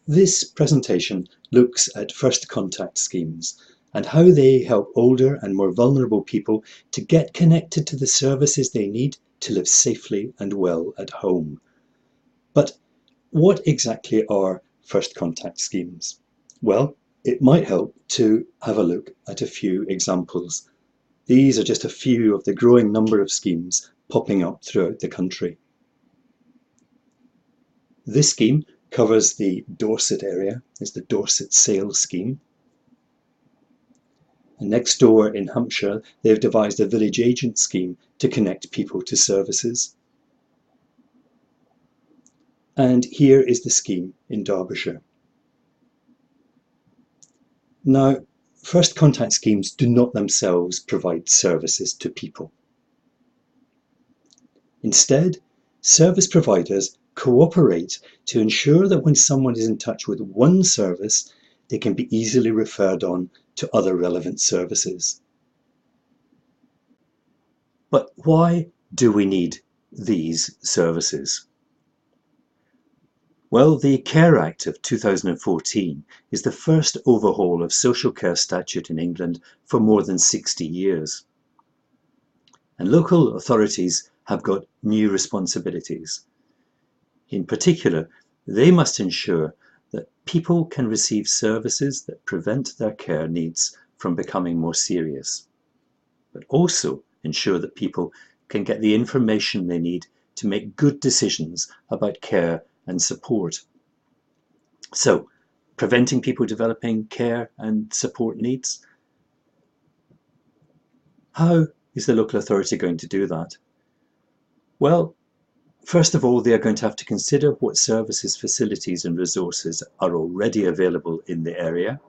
This presentation looks at FirstContact schemes and how they help older and more vulnerable people to get connected to the services they need to live safely and well at home. But what exactly are FirstContact schemes? Well, it might help to have a look at a few examples. These are just a few of the growing number of schemes popping up throughout the country. This scheme covers the Dorset area. It's the Dorset Sales Scheme. And next door in Hampshire, they've devised a village agent scheme to connect people to services. And here is the scheme in Derbyshire. Now, FirstContact schemes do not themselves provide services to people. Instead, service providers cooperate to ensure that when someone is in touch with one service, they can be easily referred on to other relevant services. But why do we need these services? Well, the Care Act of 2014 is the first overhaul of social care statute in England for more than 60 years. And local authorities have got new responsibilities. In particular, they must ensure that people can receive services that prevent their care needs from becoming more serious, but also ensure that people can get the information they need to make good decisions about care and support. So, preventing people developing care and support needs. How is the local authority going to do that? Well, first of all, they are going to have to consider what services, facilities and resources are already available in the area.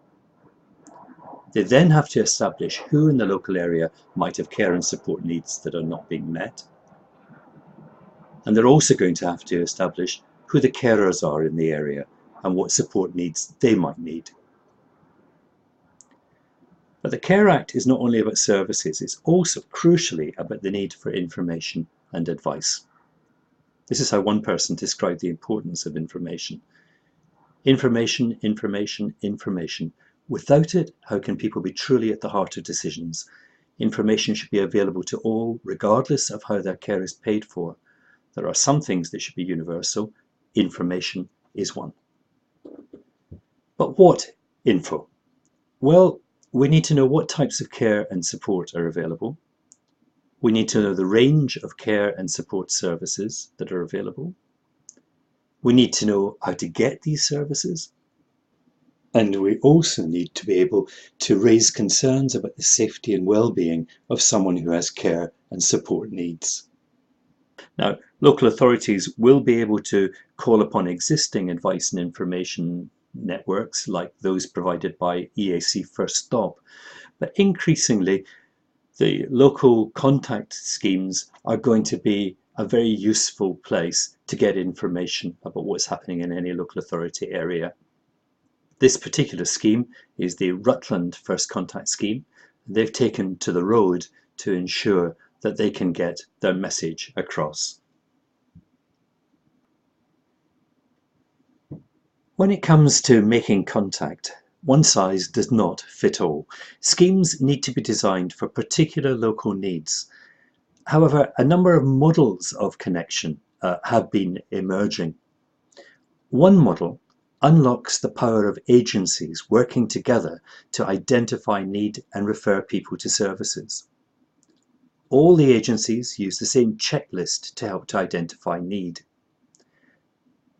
They then have to establish who in the local area might have care and support needs that are not being met. And they're also going to have to establish who the carers are in the area and what support needs they might need. But the Care Act is not only about services, it's also crucially about the need for information and advice. This is how one person described the importance of information. Information, information, information. Without it, how can people be truly at the heart of decisions? Information should be available to all, regardless of how their care is paid for. There are some things that should be universal. Information is one. But what info? Well, we need to know what types of care and support are available. We need to know the range of care and support services that are available. We need to know how to get these services. And we also need to be able to raise concerns about the safety and well-being of someone who has care and support needs. Now, local authorities will be able to call upon existing advice and information networks like those provided by EAC First Stop, but increasingly the local contact schemes are going to be a very useful place to get information about what's happening in any local authority area. This particular scheme is the Rutland FirstContact scheme. They've taken to the road to ensure that they can get their message across. When it comes to making contact, one size does not fit all. Schemes need to be designed for particular local needs. However, a number of models of connection have been emerging. One model unlocks the power of agencies working together to identify need and refer people to services. All the agencies use the same checklist to help to identify need.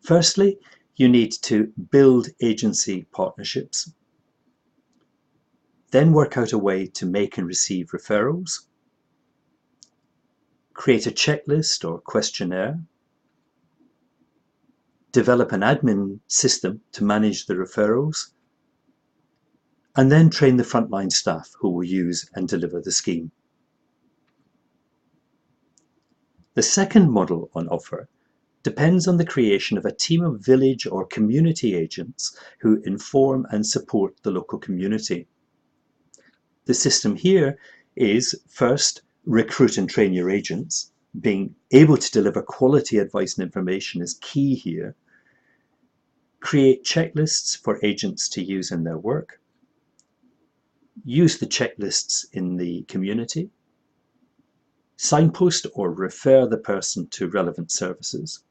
Firstly, you need to build agency partnerships, then work out a way to make and receive referrals, create a checklist or questionnaire, develop an admin system to manage the referrals, and then train the frontline staff who will use and deliver the scheme. The second model on offer depends on the creation of a team of village or community agents who inform and support the local community. The system here is first, recruit and train your agents. Being able to deliver quality advice and information is key here. create checklists for agents to use in their work, use the checklists in the community, signpost or refer the person to relevant services.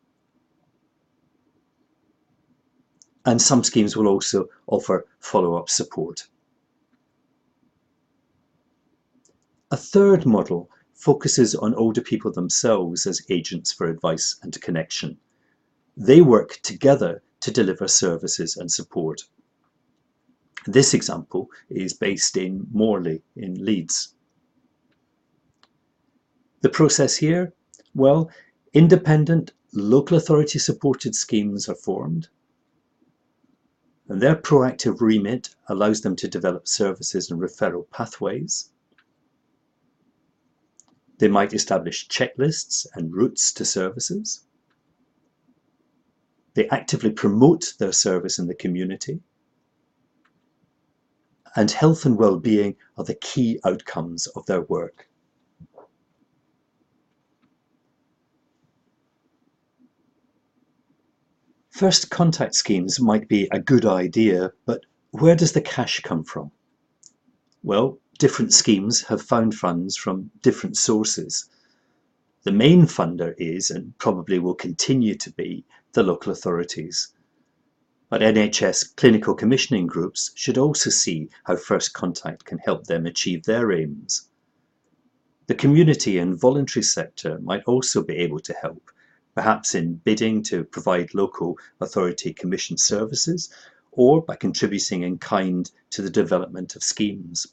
And some schemes will also offer follow-up support. A third model focuses on older people themselves as agents for advice and connection. They work together to deliver services and support. This example is based in Morley in Leeds. The process here? Well, independent, local authority supported schemes are formed, and their proactive remit allows them to develop services and referral pathways. They might establish checklists and routes to services. They actively promote their service in the community. And health and well-being are the key outcomes of their work. First contact schemes might be a good idea, but where does the cash come from? Well, different schemes have found funds from different sources. The main funder is, and probably will continue to be, the local authorities. But NHS clinical commissioning groups should also see how First Contact can help them achieve their aims. The community and voluntary sector might also be able to help, perhaps in bidding to provide local authority commissioned services, or by contributing in kind to the development of schemes.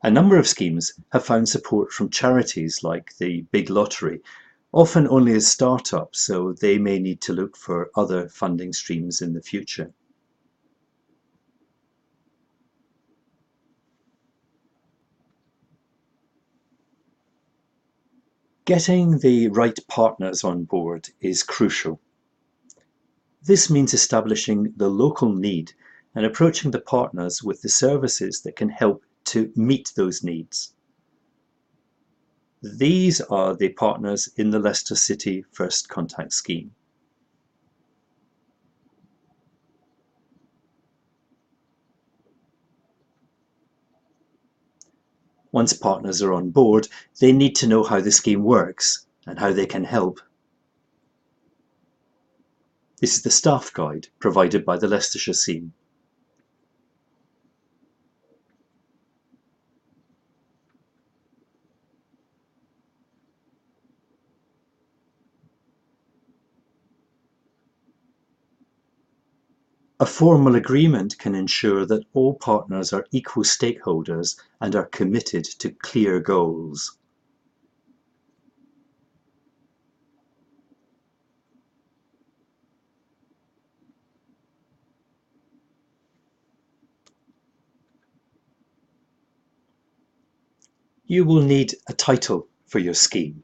A number of schemes have found support from charities like the Big Lottery, often only as startups, so they may need to look for other funding streams in the future. Getting the right partners on board is crucial. This means establishing the local need and approaching the partners with the services that can help to meet those needs. These are the partners in the Leicester City First Contact Scheme. Once partners are on board, they need to know how the scheme works and how they can help. This is the staff guide provided by the Leicestershire scheme. A formal agreement can ensure that all partners are equal stakeholders and are committed to clear goals. You will need a title for your scheme,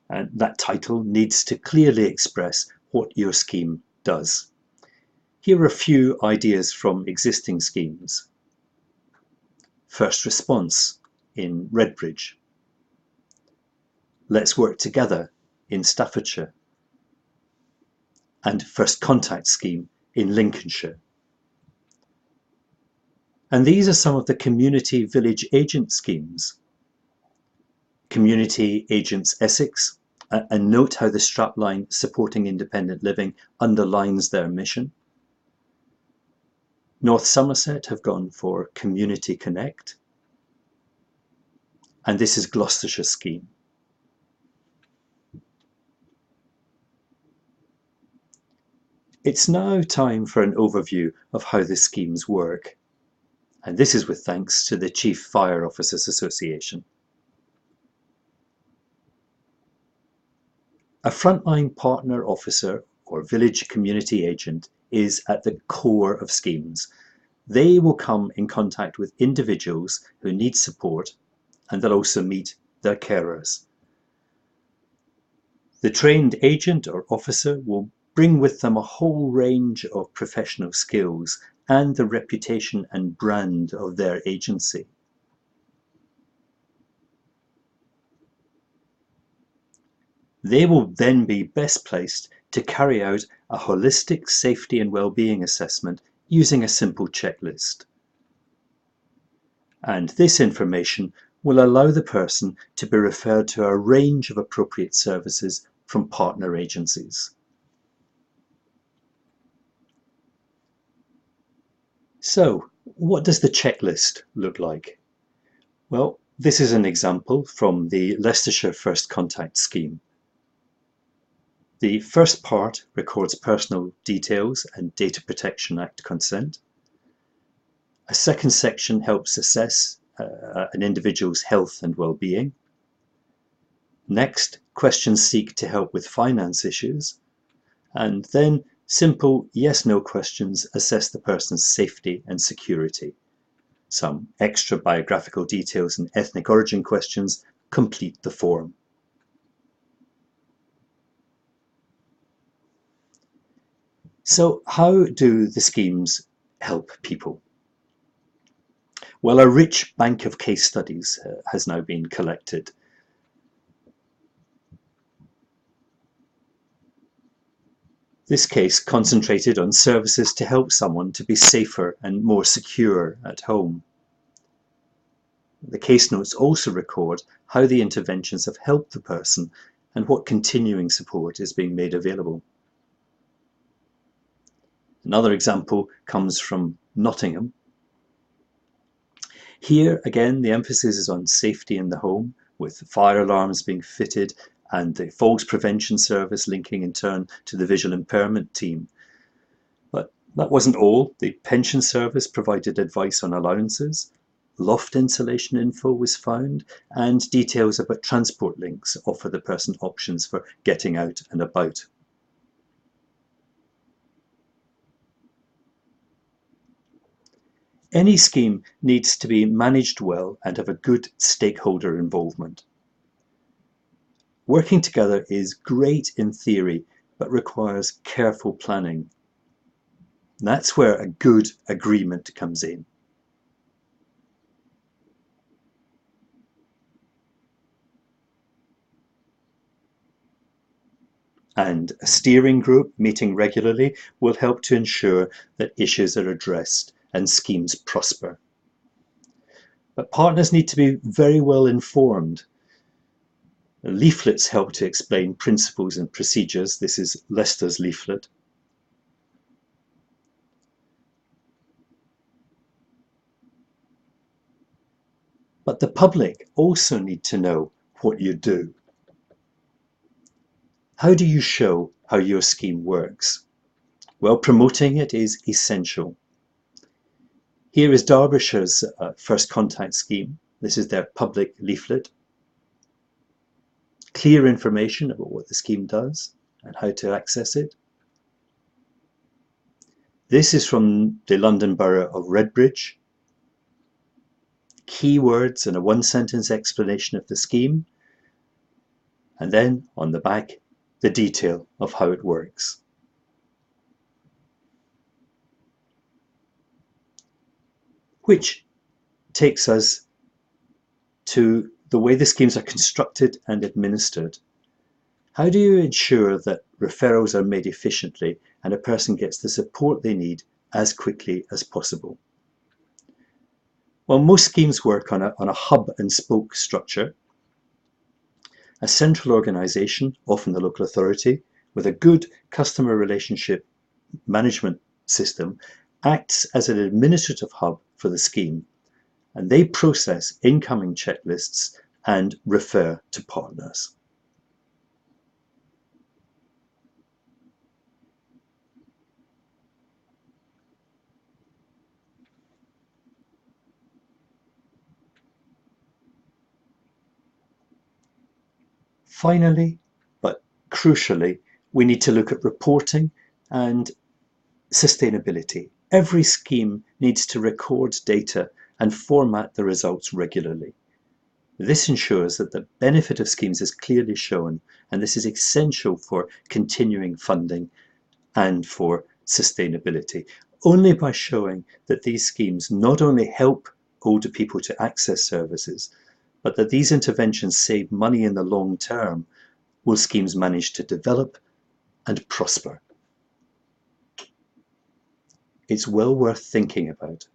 and that title needs to clearly express what your scheme does. Here are a few ideas from existing schemes. First Response in Redbridge. Let's Work Together in Staffordshire. And First Contact Scheme in Lincolnshire. And these are some of the community village agent schemes. Community Agents Essex, and note how the strapline supporting independent living underlines their mission. North Somerset have gone for Community Connect. And this is Gloucestershire scheme. It's now time for an overview of how the schemes work. And this is with thanks to the Chief Fire Officers Association. A frontline partner officer or village community agent is at the core of schemes. They will come in contact with individuals who need support, and they'll also meet their carers. The trained agent or officer will bring with them a whole range of professional skills and the reputation and brand of their agency. They will then be best placed to carry out a holistic safety and well-being assessment using a simple checklist. And this information will allow the person to be referred to a range of appropriate services from partner agencies. So, what does the checklist look like? Well, this is an example from the Leicestershire FirstContact Scheme. The first part records personal details and Data Protection Act consent. A second section helps assess an individual's health and well-being. Next, questions seek to help with finance issues. And then simple yes-no questions assess the person's safety and security. Some extra biographical details and ethnic origin questions complete the form. So how do the schemes help people? Well, a rich bank of case studies has now been collected. This case concentrated on services to help someone to be safer and more secure at home. The case notes also record how the interventions have helped the person and what continuing support is being made available. Another example comes from Nottingham. Here again the emphasis is on safety in the home, with fire alarms being fitted and the falls prevention service linking in turn to the visual impairment team. But that wasn't all. The pension service provided advice on allowances, loft insulation info was found, and details about transport links offer the person options for getting out and about. Any scheme needs to be managed well and have a good stakeholder involvement. Working together is great in theory, but requires careful planning. And that's where a good agreement comes in. And a steering group meeting regularly will help to ensure that issues are addressed and schemes prosper. But partners need to be very well informed. Leaflets help to explain principles and procedures. This is Leicester's leaflet. But the public also need to know what you do. How do you show how your scheme works? Well, promoting it is essential. Here is Derbyshire's FirstContact Scheme. This is their public leaflet. Clear information about what the scheme does and how to access it. This is from the London Borough of Redbridge. Keywords and a one-sentence explanation of the scheme. And then on the back, the detail of how it works. Which takes us to the way the schemes are constructed and administered. How do you ensure that referrals are made efficiently and a person gets the support they need as quickly as possible? Well, most schemes work on a hub and spoke structure. A central organisation, often the local authority, with a good customer relationship management system, acts as an administrative hub for the scheme, and they process incoming checklists and refer to partners. Finally, but crucially, we need to look at reporting and sustainability. Every scheme needs to record data and format the results regularly. This ensures that the benefit of schemes is clearly shown, and this is essential for continuing funding and for sustainability. Only by showing that these schemes not only help older people to access services, but that these interventions save money in the long term, will schemes manage to develop and prosper. It's well worth thinking about